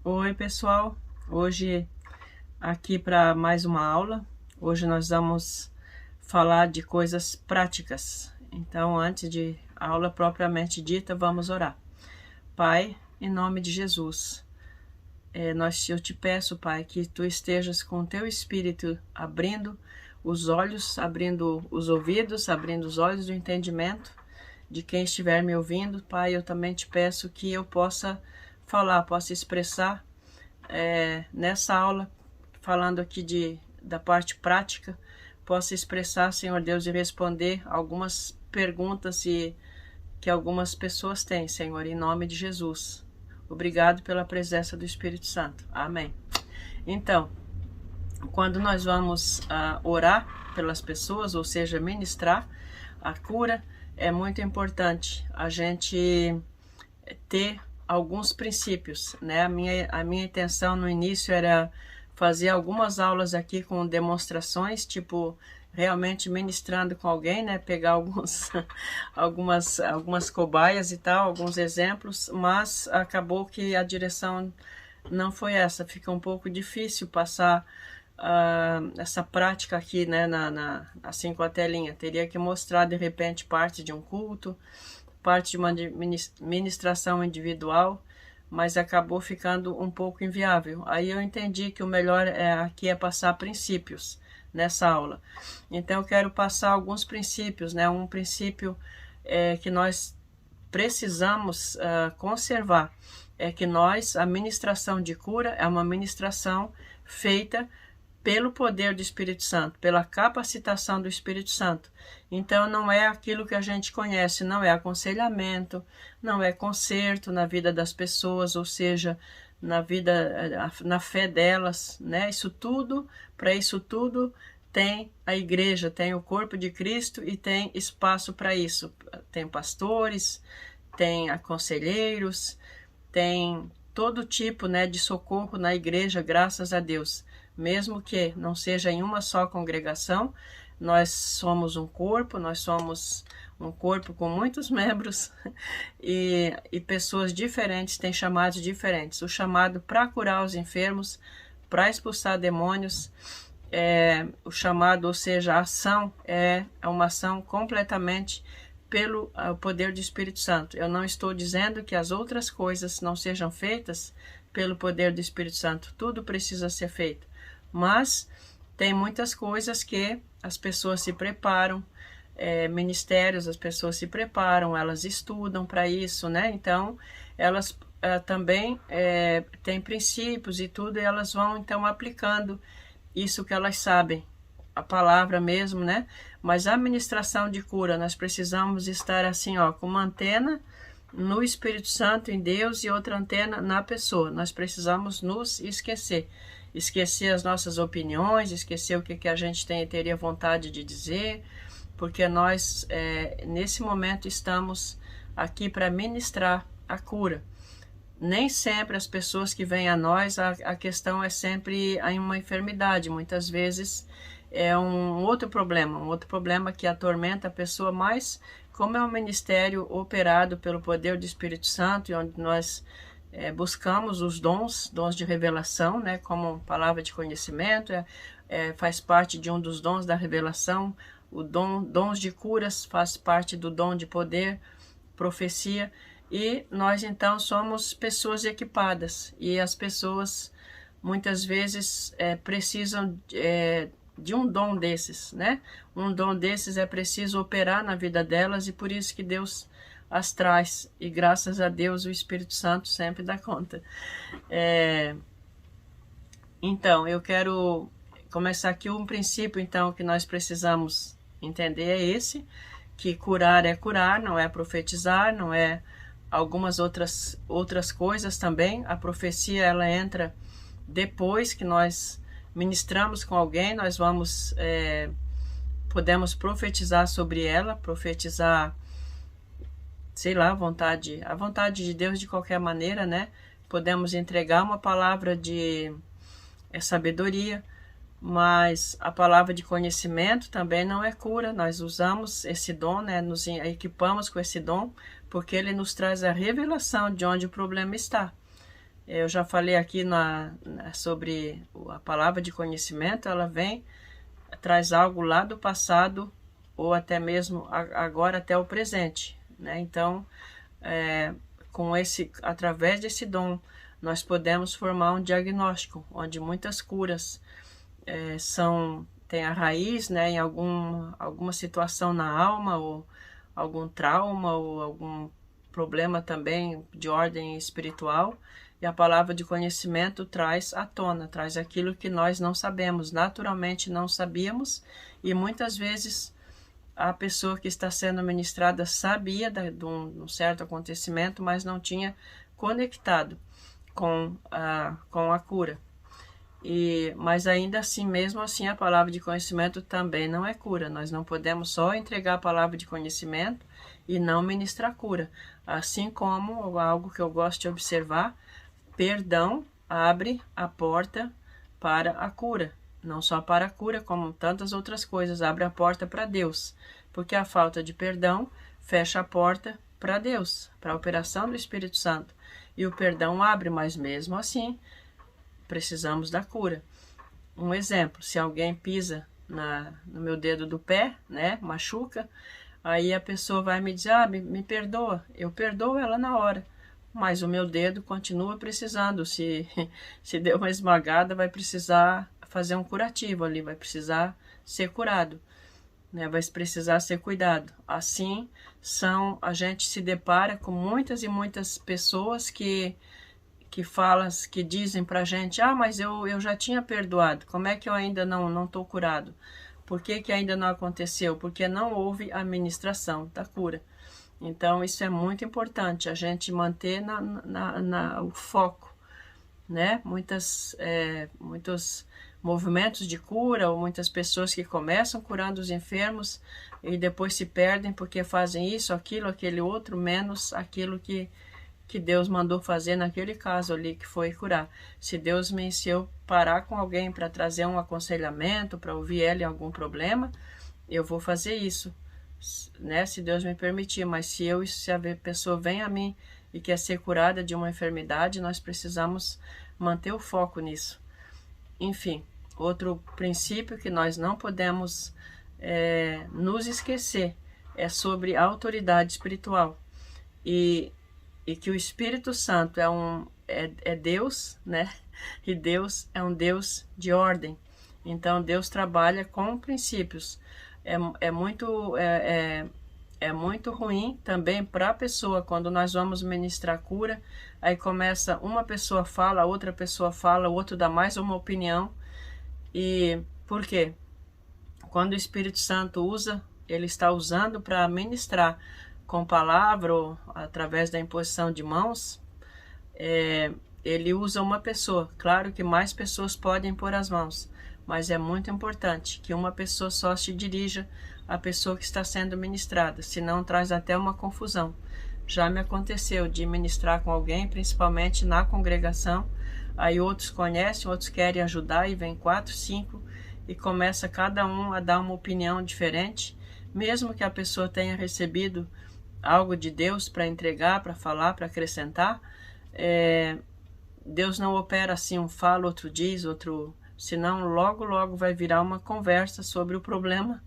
Oi, pessoal. Hoje aqui para mais uma aula. Hoje nós vamos falar de coisas práticas. Então, antes de a aula propriamente dita, vamos orar. Pai, em nome de Jesus, eu te peço, Pai, que tu estejas com o teu Espírito abrindo os olhos, abrindo os ouvidos, abrindo os olhos do entendimento de quem estiver me ouvindo. Pai, eu também te peço que eu possa falar, possa expressar nessa aula, falando aqui da parte prática, possa expressar, Senhor Deus, e responder algumas perguntas que algumas pessoas têm, Senhor, em nome de Jesus. Obrigado pela presença do Espírito Santo. Amém. Então, quando nós vamos orar pelas pessoas, ou seja, ministrar a cura, é muito importante a gente ter alguns princípios, né? A minha intenção no início era fazer algumas aulas aqui com demonstrações, tipo, realmente ministrando com alguém, né? Pegar algumas cobaias e tal, alguns exemplos, mas acabou que a direção não foi essa. Fica um pouco difícil passar essa prática aqui, né? Assim com a telinha. Teria que mostrar, de repente, parte de um culto, parte de uma ministração individual, mas acabou ficando um pouco inviável. Aí eu entendi que o melhor aqui é passar princípios nessa aula. Então eu quero passar alguns princípios, né? Um princípio que nós precisamos conservar é que a ministração de cura é uma ministração feita pelo poder do Espírito Santo, pela capacitação do Espírito Santo. Então não é aquilo que a gente conhece, não é aconselhamento, não é conserto na vida das pessoas, ou seja, na fé delas, né? Para isso tudo tem a igreja, tem o corpo de Cristo e tem espaço para isso. Tem pastores, tem conselheiros, tem todo tipo, né, de socorro na igreja, graças a Deus. Mesmo que não seja em uma só congregação, nós somos um corpo com muitos membros e pessoas diferentes têm chamados diferentes. O chamado para curar os enfermos, para expulsar demônios, o chamado, ou seja, a ação é uma ação completamente pelo poder do Espírito Santo. Eu não estou dizendo que as outras coisas não sejam feitas pelo poder do Espírito Santo. Tudo precisa ser feito. Mas tem muitas coisas que as pessoas se preparam, ministérios, as pessoas se preparam, elas estudam para isso, né? Então, elas também têm princípios e tudo, e elas vão, então, aplicando isso que elas sabem, a palavra mesmo, né? Mas a administração de cura, nós precisamos estar assim, ó, com uma antena no Espírito Santo, em Deus, e outra antena na pessoa. Nós precisamos nos esquecer as nossas opiniões, esquecer o que a gente teria vontade de dizer, porque nós, nesse momento, estamos aqui para ministrar a cura. Nem sempre as pessoas que vêm a nós, a questão é sempre uma enfermidade. Muitas vezes é um outro problema que atormenta a pessoa, mas como é um ministério operado pelo poder do Espírito Santo, e onde nós buscamos os dons de revelação, né, como palavra de conhecimento, faz parte de um dos dons da revelação, dons de curas faz parte do dom de poder, profecia, e nós então somos pessoas equipadas, e as pessoas muitas vezes precisam de um dom desses, né? Um dom desses é preciso operar na vida delas, e por isso que Deus as traz, e graças a Deus o Espírito Santo sempre dá conta. Então, eu quero começar aqui um princípio, então, que nós precisamos entender é esse, que curar é curar, não é profetizar, não é algumas outras coisas também. A profecia, ela entra depois que nós ministramos com alguém, nós podemos profetizar sobre ela, profetizar, sei lá, a vontade de Deus de qualquer maneira, né? Podemos entregar uma palavra de sabedoria, mas a palavra de conhecimento também não é cura. Nós usamos esse dom, né? Nos equipamos com esse dom, porque ele nos traz a revelação de onde o problema está. Eu já falei aqui sobre a palavra de conhecimento, ela traz algo lá do passado ou até mesmo agora até o presente, né? Então, através desse dom, nós podemos formar um diagnóstico, onde muitas curas tem a raiz, né, em alguma situação na alma, ou algum trauma, ou algum problema também de ordem espiritual, e a palavra de conhecimento traz à tona, traz aquilo que nós não sabemos, naturalmente não sabíamos, e muitas vezes a pessoa que está sendo ministrada sabia de um certo acontecimento, mas não tinha conectado com a cura. Mas ainda assim, mesmo assim, a palavra de conhecimento também não é cura. Nós não podemos só entregar a palavra de conhecimento e não ministrar cura. Assim como algo que eu gosto de observar, perdão abre a porta para a cura. Não só para a cura, como tantas outras coisas, abre a porta para Deus. Porque a falta de perdão fecha a porta para Deus, para a operação do Espírito Santo. E o perdão abre, mas mesmo assim, precisamos da cura. Um exemplo, se alguém pisa no meu dedo do pé, né, machuca, aí a pessoa vai me dizer, me perdoa. Eu perdoo ela na hora, mas o meu dedo continua precisando. Se deu uma esmagada, vai precisar fazer um curativo ali, vai precisar ser curado, né, vai precisar ser cuidado. Assim, a gente se depara com muitas e muitas pessoas que dizem pra gente, mas eu já tinha perdoado, como é que eu ainda não estou curado? Por que ainda não aconteceu? Porque não houve a ministração da cura. Então, isso é muito importante, a gente manter o foco, né? Muitos movimentos de cura, ou muitas pessoas que começam curando os enfermos e depois se perdem porque fazem isso, aquilo, aquele outro, menos aquilo que Deus mandou fazer naquele caso ali, que foi curar. Se Deus me ensinou parar com alguém para trazer um aconselhamento, para ouvir ele em algum problema, eu vou fazer isso, né? Se Deus me permitir. Mas se a pessoa vem a mim e quer ser curada de uma enfermidade, nós precisamos manter o foco nisso. Enfim, outro princípio que nós não podemos nos esquecer é sobre a autoridade espiritual. E que o Espírito Santo é Deus, né? E Deus é um Deus de ordem. Então, Deus trabalha com princípios. É muito ruim também para a pessoa, quando nós vamos ministrar cura, aí começa, uma pessoa fala, outra pessoa fala, o outro dá mais uma opinião. E por quê? Quando o Espírito Santo ele está usando para ministrar com palavra ou através da imposição de mãos, ele usa uma pessoa. Claro que mais pessoas podem pôr as mãos, mas é muito importante que uma pessoa só se dirija à pessoa que está sendo ministrada, senão traz até uma confusão. Já me aconteceu de ministrar com alguém, principalmente na congregação, aí outros conhecem, outros querem ajudar, e vem 4, 5, e começa cada um a dar uma opinião diferente, mesmo que a pessoa tenha recebido algo de Deus para entregar, para falar, para acrescentar. Deus não opera assim, um fala, outro diz, senão logo vai virar uma conversa sobre o problema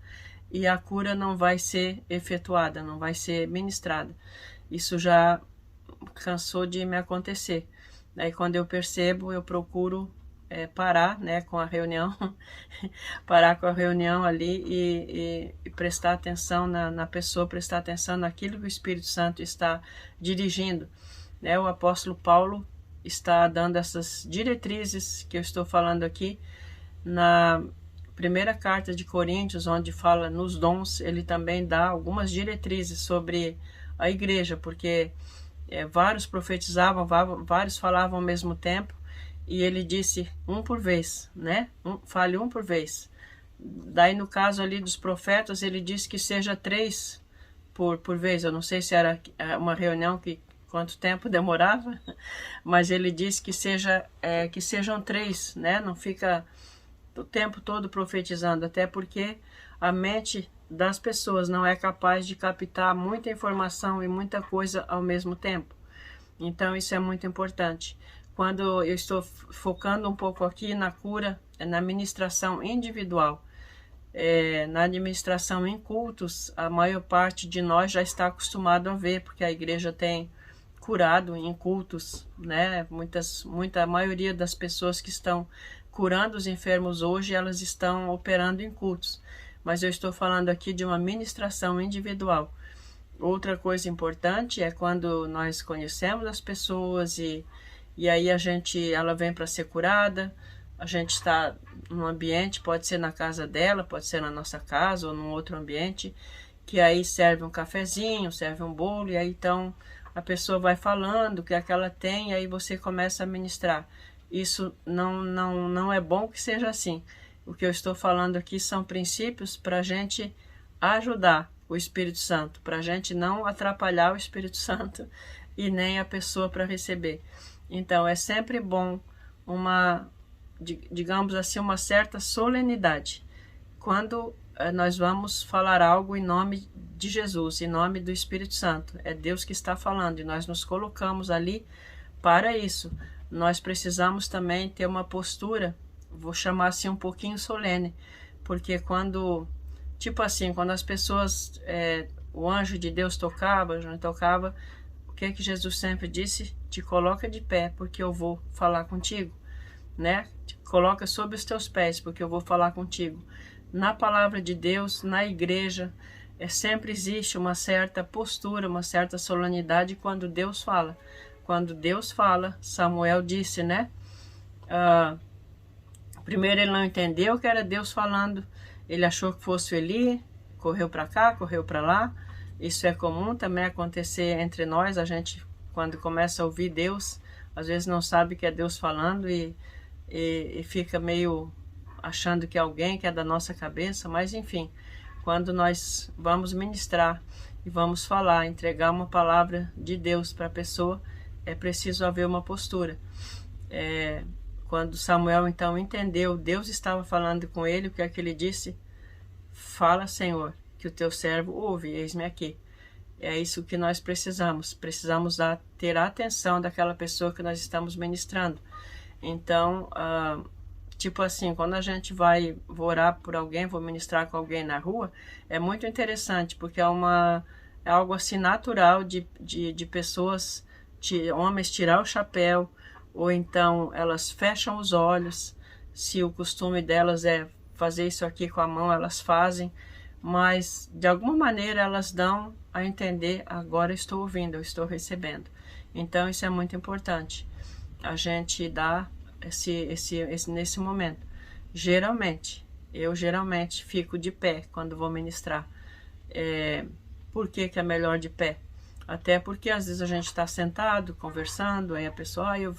e a cura não vai ser efetuada, não vai ser ministrada. Isso já cansou de me acontecer. Aí quando eu percebo, eu procuro parar, né, com a reunião, parar com a reunião ali e prestar atenção na pessoa, prestar atenção naquilo que o Espírito Santo está dirigindo. O apóstolo Paulo está dando essas diretrizes que eu estou falando aqui na primeira carta de Coríntios, onde fala nos dons. Ele também dá algumas diretrizes sobre a igreja, porque vários profetizavam, vários falavam ao mesmo tempo, e ele disse um por vez, né? Fale um por vez. Daí no caso ali dos profetas, ele disse que seja 3 por vez. Eu não sei se era uma reunião quanto tempo demorava, mas ele disse que sejam 3, né? Não fica o tempo todo profetizando, até porque a mente das pessoas não é capaz de captar muita informação e muita coisa ao mesmo tempo. Então isso é muito importante. quando eu estou focando um pouco aqui na cura, na ministração individual. Na administração em cultos, a maior parte de nós já está acostumado a ver, porque a igreja tem curado em cultos, né? A maioria das pessoas que estão curando os enfermos hoje, elas estão operando em cultos. Mas eu estou falando aqui de uma ministração individual. Outra coisa importante é quando nós conhecemos as pessoas e aí ela vem para ser curada, a gente está num ambiente, pode ser na casa dela, pode ser na nossa casa ou num outro ambiente, que aí serve um cafezinho, serve um bolo, e aí então a pessoa vai falando o que é que ela tem, e aí você começa a ministrar. Isso não é bom que seja assim. O que eu estou falando aqui são princípios para a gente ajudar o Espírito Santo, para a gente não atrapalhar o Espírito Santo e nem a pessoa para receber. Então é sempre bom digamos assim, uma certa solenidade quando nós vamos falar algo em nome de Jesus, em nome do Espírito Santo. É Deus que está falando e nós nos colocamos ali para isso. Nós precisamos também ter uma postura, vou chamar assim um pouquinho solene, porque quando as pessoas, o anjo de Deus tocava, o que Jesus sempre disse? Te coloca de pé, porque eu vou falar contigo, né? Te coloca sob os teus pés, porque eu vou falar contigo. Na palavra de Deus, na igreja, sempre existe uma certa postura, uma certa solenidade quando Deus fala. Quando Deus fala, Samuel disse, né? Primeiro ele não entendeu que era Deus falando, ele achou que fosse Eli, correu para cá, correu para lá. Isso é comum também acontecer entre nós, a gente quando começa a ouvir Deus, às vezes não sabe que é Deus falando e fica meio achando que é alguém que é da nossa cabeça, mas enfim, quando nós vamos ministrar e vamos falar, entregar uma palavra de Deus para a pessoa, é preciso haver uma postura. Quando Samuel então entendeu, Deus estava falando com ele, o que é que ele disse? Fala, Senhor, que o teu servo ouve, eis-me aqui. É isso que nós precisamos ter a atenção daquela pessoa que nós estamos ministrando. Então, quando a gente vou orar por alguém, vou ministrar com alguém na rua, é muito interessante, porque é algo assim natural de pessoas, homens tirar o chapéu, ou então elas fecham os olhos, se o costume delas é fazer isso aqui com a mão, elas fazem, mas de alguma maneira elas dão a entender, agora estou ouvindo, eu estou recebendo. Então isso é muito importante, a gente dá nesse momento. Eu geralmente fico de pé quando vou ministrar. Por que é melhor de pé? Até porque às vezes a gente está sentado, conversando, aí a pessoa, eu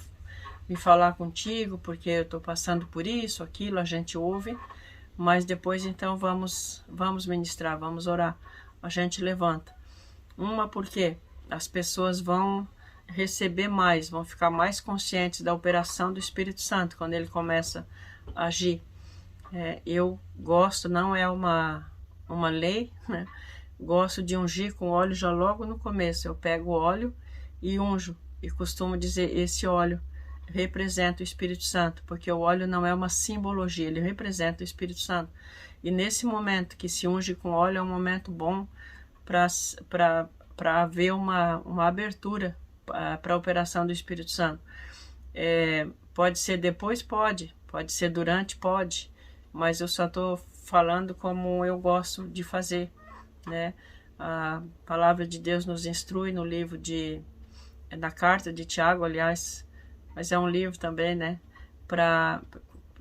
vim falar contigo porque eu estou passando por isso, aquilo, a gente ouve, mas depois então vamos ministrar, vamos orar. A gente levanta. Porque as pessoas vão receber mais, vão ficar mais conscientes da operação do Espírito Santo quando ele começa a agir. Eu gosto, não é uma lei, né? Gosto de ungir com óleo já logo no começo. Eu pego o óleo e unjo, e costumo dizer, esse óleo representa o Espírito Santo, porque o óleo não é uma simbologia, ele representa o Espírito Santo. E nesse momento que se unge com óleo é um momento bom para haver uma abertura para a operação do Espírito Santo. Pode ser depois? Pode ser durante? Pode, mas eu só estou falando como eu gosto de fazer, né? A palavra de Deus nos instrui no livro na carta de Tiago, aliás, mas é um livro também, né?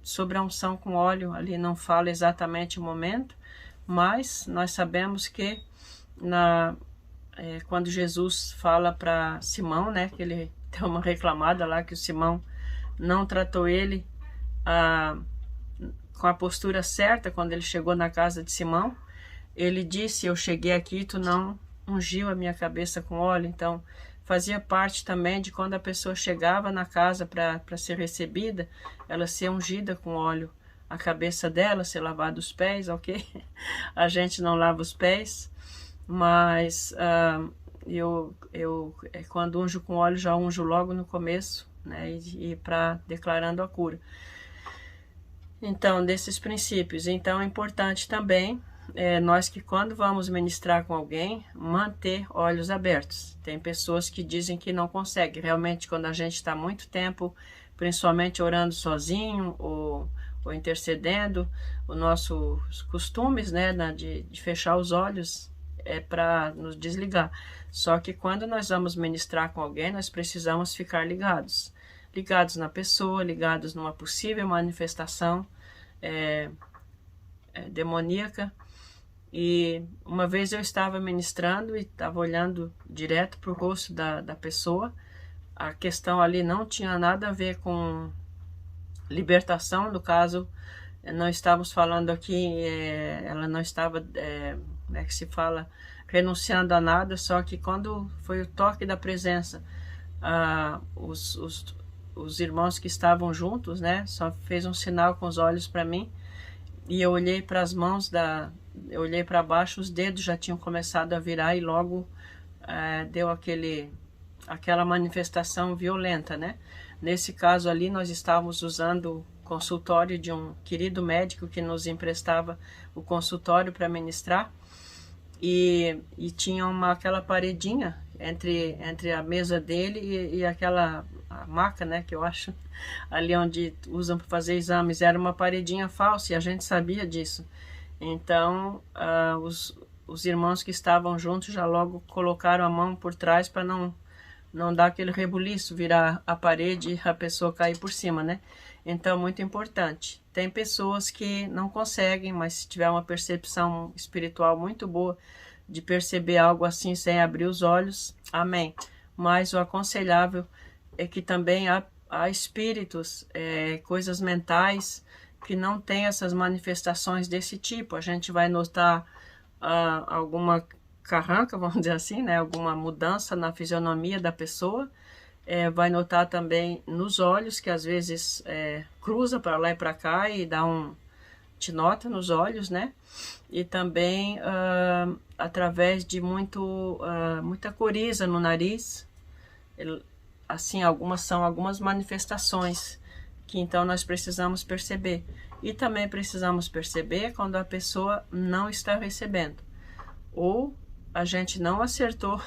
Sobre a unção com óleo, ali não fala exatamente o momento, mas nós sabemos que quando Jesus fala para Simão, né, que ele deu uma reclamada lá, que o Simão não tratou ele com a postura certa quando ele chegou na casa de Simão, ele disse, eu cheguei aqui e tu não ungiu a minha cabeça com óleo. Então fazia parte também de quando a pessoa chegava na casa para ser recebida, ela ser ungida com óleo, a cabeça dela, ser lavada os pés, ok? A gente não lava os pés, mas eu quando unjo com óleo, já unjo logo no começo, né, e para declarando a cura. Então, desses princípios. Então, é importante também nós que quando vamos ministrar com alguém, manter olhos abertos. Tem pessoas que dizem que não conseguem. Realmente, quando a gente está muito tempo, principalmente orando sozinho ou intercedendo, os nossos costumes, né, de fechar os olhos é para nos desligar. Só que quando nós vamos ministrar com alguém, nós precisamos ficar ligados. Ligados na pessoa, ligados numa possível manifestação demoníaca. E uma vez eu estava ministrando e estava olhando direto para o rosto da pessoa. A questão ali não tinha nada a ver com libertação, no caso, não estávamos falando aqui, ela não estava, como é que se fala, renunciando a nada, só que quando foi o toque da presença, os irmãos que estavam juntos, né, só fez um sinal com os olhos para mim, e eu olhei para as mãos, eu olhei para baixo, os dedos já tinham começado a virar e logo deu aquela manifestação violenta, né? Nesse caso ali, nós estávamos usando o consultório de um querido médico que nos emprestava o consultório para ministrar, e tinha aquela paredinha entre a mesa dele e aquela maca, né, que eu acho, ali onde usam para fazer exames, era uma paredinha falsa e a gente sabia disso. Então, os irmãos que estavam juntos já logo colocaram a mão por trás para não dar aquele rebuliço, virar a parede e a pessoa cair por cima, né? Então, muito importante. Tem pessoas que não conseguem, mas se tiver uma percepção espiritual muito boa de perceber algo assim sem abrir os olhos, amém. Mas o aconselhável é que também há espíritos, coisas mentais que não têm essas manifestações desse tipo. A gente vai notar alguma carranca, vamos dizer assim, né? Alguma mudança na fisionomia da pessoa. Vai notar também nos olhos, que às vezes cruza para lá e para cá e te nota nos olhos, né? E também através de muita coriza no nariz. Assim, são algumas manifestações que então nós precisamos perceber. E também precisamos perceber quando a pessoa não está recebendo. Ou a gente não acertou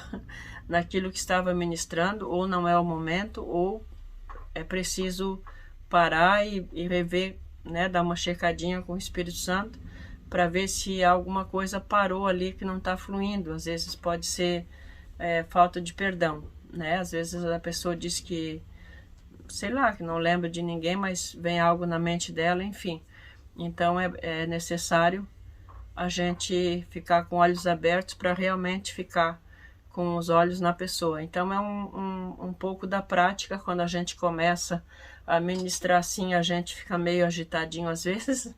naquilo que estava ministrando, ou não é o momento, ou é preciso parar e rever, né, dar uma checadinha com o Espírito Santo para ver se alguma coisa parou ali que não está fluindo. Às vezes pode ser falta de perdão, né? Às vezes a pessoa diz que, sei lá, que não lembra de ninguém, mas vem algo na mente dela, enfim. Então é necessário a gente ficar com olhos abertos para realmente ficar com os olhos na pessoa. Então é um pouco da prática. Quando a gente começa a ministrar assim, a gente fica meio agitadinho às vezes,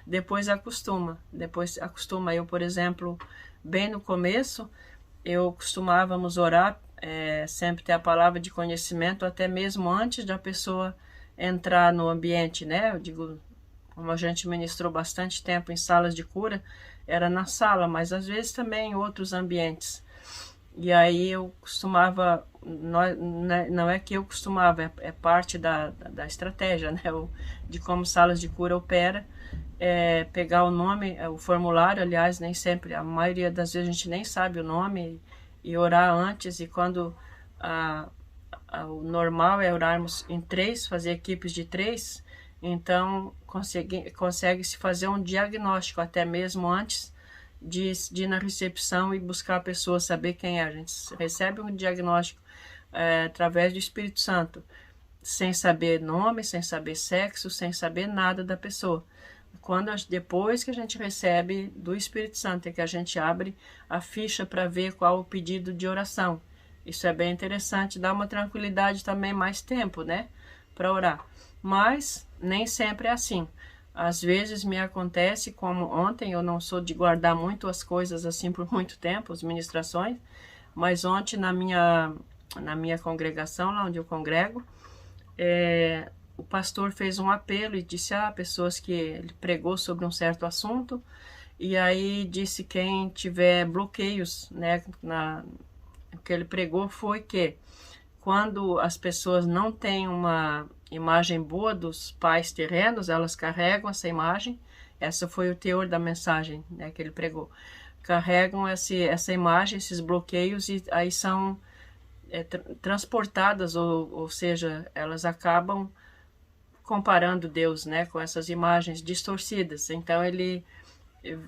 depois acostuma. Eu, por exemplo, bem no começo, eu costumávamos orar, sempre ter a palavra de conhecimento, até mesmo antes da pessoa entrar no ambiente, né? Eu digo, como a gente ministrou bastante tempo em salas de cura, era na sala, mas às vezes também em outros ambientes. E aí eu costumava, não é que eu costumava, é parte da estratégia, né? De como salas de cura opera, pegar o nome, o formulário, aliás, nem sempre, a maioria das vezes a gente nem sabe o nome, e orar antes, e quando o normal é orarmos em 3, fazer equipes de 3, então consegue-se fazer um diagnóstico até mesmo antes de ir na recepção e buscar a pessoa, saber quem é. A gente recebe um diagnóstico através do Espírito Santo, sem saber nome, sem saber sexo, sem saber nada da pessoa. Depois que a gente recebe do Espírito Santo, é que a gente abre a ficha para ver qual o pedido de oração. Isso é bem interessante, dá uma tranquilidade também, mais tempo, né, para orar. Mas nem sempre é assim. Às vezes me acontece, como ontem, eu não sou de guardar muito as coisas assim por muito tempo, as ministrações, mas ontem na minha congregação, lá onde eu congrego, o pastor fez um apelo e disse pessoas que ele pregou sobre um certo assunto, e aí disse quem tiver bloqueios, né, o que ele pregou foi que quando as pessoas não têm uma imagem boa dos pais terrenos, elas carregam essa imagem. Esse foi o teor da mensagem, né, que ele pregou. Carregam essa imagem, esses bloqueios, e aí são transportadas, ou seja, elas acabam comparando Deus, né, com essas imagens distorcidas. Então ele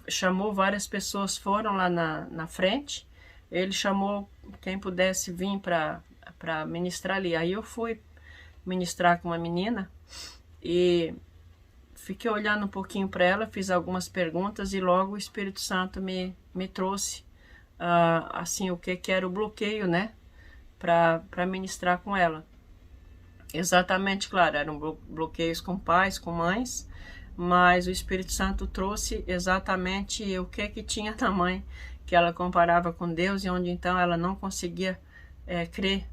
chamou várias pessoas, foram lá na frente, ele chamou quem pudesse vir para ministrar ali. Aí eu fui ministrar com uma menina e fiquei olhando um pouquinho para ela, fiz algumas perguntas e logo o Espírito Santo me trouxe assim, o que era o bloqueio, né, para ministrar com ela. Exatamente, claro, eram bloqueios com pais, com mães, mas o Espírito Santo trouxe exatamente o que tinha na mãe, que ela comparava com Deus e onde então ela não conseguia crer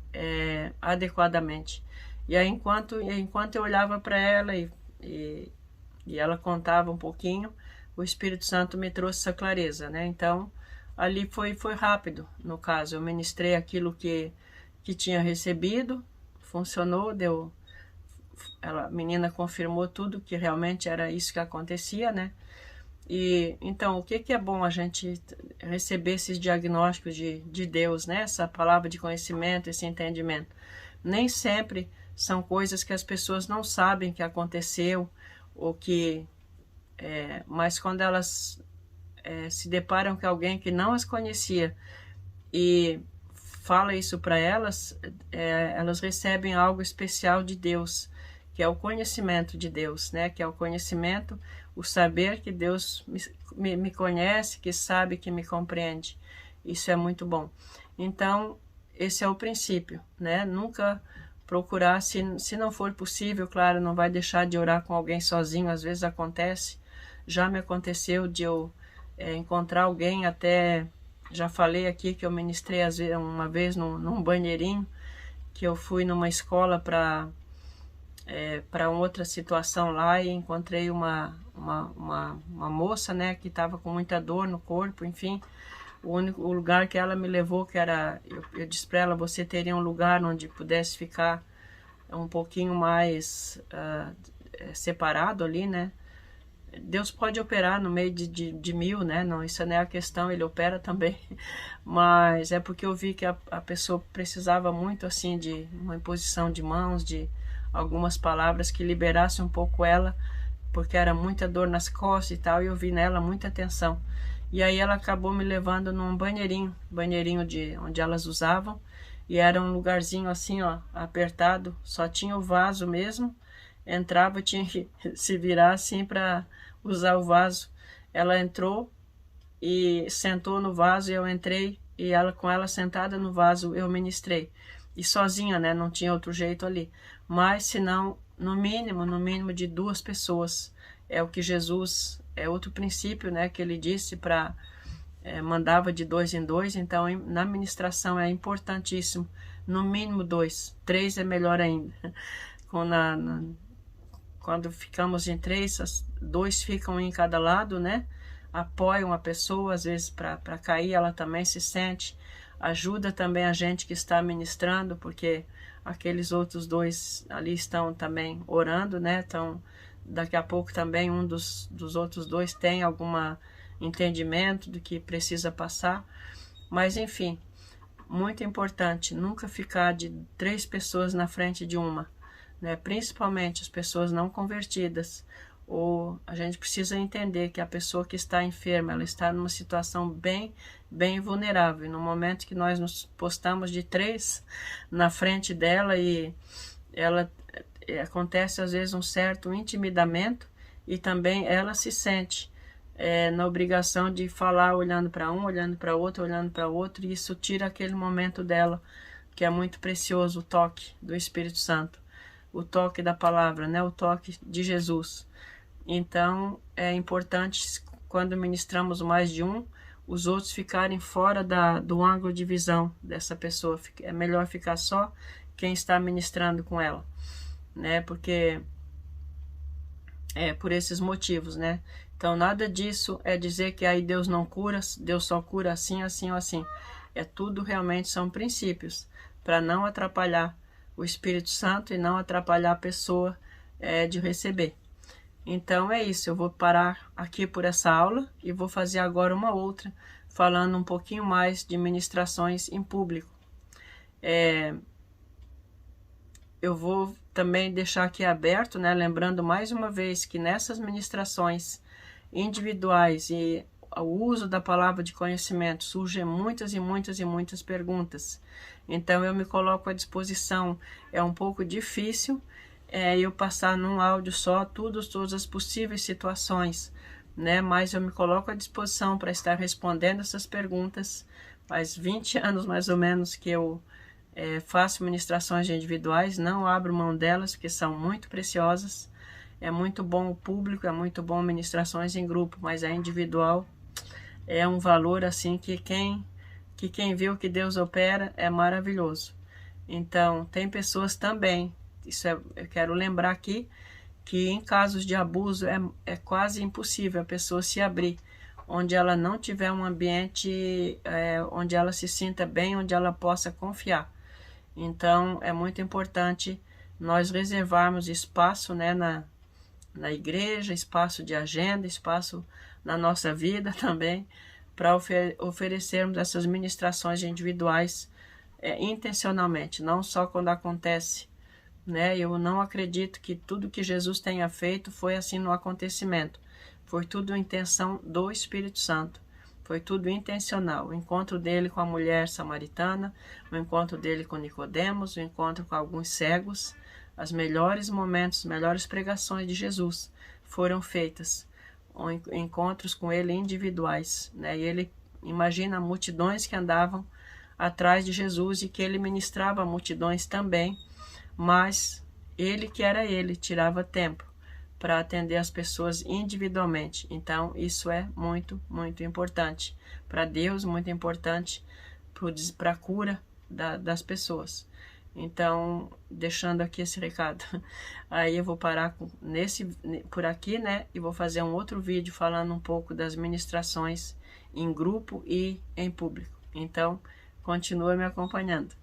adequadamente. E aí enquanto eu olhava para ela e ela contava um pouquinho, o Espírito Santo me trouxe essa clareza, né? Então ali foi rápido. No caso, eu ministrei aquilo que tinha recebido, funcionou, a menina confirmou tudo, que realmente era isso que acontecia, né? E então, o que é bom a gente receber esses diagnósticos de Deus, né? Essa palavra de conhecimento, esse entendimento. Nem sempre são coisas que as pessoas não sabem que aconteceu, ou que mas quando elas se deparam com alguém que não as conhecia e fala isso para elas, elas recebem algo especial de Deus, que é o conhecimento de Deus, né? Que é o conhecimento, o saber que Deus me conhece, que sabe, que me compreende. Isso é muito bom. Então, esse é o princípio, né? Nunca procurar, se não for possível, claro, não vai deixar de orar com alguém sozinho, às vezes acontece. Já me aconteceu de eu encontrar alguém, até já falei aqui que eu ministrei uma vez num banheirinho, que eu fui numa escola para outra situação lá e encontrei uma moça, né, que estava com muita dor no corpo, enfim. O lugar que ela me levou, que era, eu disse para ela, você teria um lugar onde pudesse ficar um pouquinho mais separado ali, né? Deus pode operar no meio de mil, né? Não, isso não é a questão, ele opera também. Mas é porque eu vi que a pessoa precisava muito, assim, de uma imposição de mãos, de algumas palavras que liberassem um pouco ela, porque era muita dor nas costas e tal, e eu vi nela muita tensão. E aí ela acabou me levando num banheirinho de onde elas usavam, e era um lugarzinho assim, ó, apertado, só tinha o vaso mesmo, entrava, tinha que se virar assim para usar o vaso. Ela entrou e sentou no vaso, e eu entrei, e com ela sentada no vaso eu ministrei. E sozinha, né, não tinha outro jeito ali. Mas se não, no mínimo de 2 pessoas, é o que Jesus, é outro princípio, né, que ele disse para mandava de 2 em 2, então na ministração é importantíssimo, no mínimo 2, 3 é melhor ainda. Quando ficamos em 3, 2 ficam em cada lado, né? Apoiam a pessoa, às vezes para cair, ela também se sente. Ajuda também a gente que está ministrando, porque aqueles outros 2 ali estão também orando, né? Então, daqui a pouco também um dos outros 2 tem algum entendimento do que precisa passar. Mas, enfim, muito importante, nunca ficar de 3 pessoas na frente de uma, né? Principalmente as pessoas não convertidas. Ou a gente precisa entender que a pessoa que está enferma, ela está numa situação bem vulnerável. E no momento que nós nos postamos de 3 na frente dela, e ela acontece às vezes um certo intimidamento, e também ela se sente na obrigação de falar olhando para um, olhando para outro, e isso tira aquele momento dela, que é muito precioso, o toque do Espírito Santo, o toque da palavra, né? O toque de Jesus. Então, é importante, quando ministramos mais de um, os outros ficarem fora do ângulo de visão dessa pessoa. É melhor ficar só quem está ministrando com ela, né? Porque por esses motivos, né? Então, nada disso é dizer que aí Deus não cura, Deus só cura assim, assim ou assim. Tudo realmente são princípios. para não atrapalhar o Espírito Santo e não atrapalhar a pessoa de receber. Então é isso, eu vou parar aqui por essa aula e vou fazer agora uma outra, falando um pouquinho mais de ministrações em público. Eu vou também deixar aqui aberto, né, lembrando mais uma vez que nessas ministrações individuais e o uso da palavra de conhecimento surgem muitas e muitas e muitas perguntas. Então eu me coloco à disposição. É um pouco difícil eu passar num áudio só todas as possíveis situações, né? Mas eu me coloco à disposição para estar respondendo essas perguntas. Faz 20 anos mais ou menos que eu faço ministrações individuais, não abro mão delas porque são muito preciosas. É muito bom o público, é muito bom ministrações em grupo, mas a individual é um valor assim que quem viu que Deus opera é maravilhoso. Então tem pessoas também, eu quero lembrar aqui, que em casos de abuso é quase impossível a pessoa se abrir, onde ela não tiver um ambiente onde ela se sinta bem, onde ela possa confiar. Então é muito importante nós reservarmos espaço, né, na igreja, espaço de agenda, espaço na nossa vida também, para oferecermos essas ministrações individuais intencionalmente, não só quando acontece, né? Eu não acredito que tudo que Jesus tenha feito foi assim no acontecimento. Foi tudo intenção do Espírito Santo. Foi tudo intencional. O encontro dele com a mulher samaritana, o encontro dele com Nicodemos, o encontro com alguns cegos, os melhores momentos, melhores pregações de Jesus foram feitas, encontros com ele individuais, né? E ele imagina multidões que andavam atrás de Jesus e que ele ministrava a multidões também, mas ele que era ele, tirava tempo para atender as pessoas individualmente. Então isso é muito, muito importante para Deus, muito importante para a cura das pessoas. Então, deixando aqui esse recado, aí eu vou parar por aqui, né? E vou fazer um outro vídeo falando um pouco das ministrações em grupo e em público. Então, continua me acompanhando.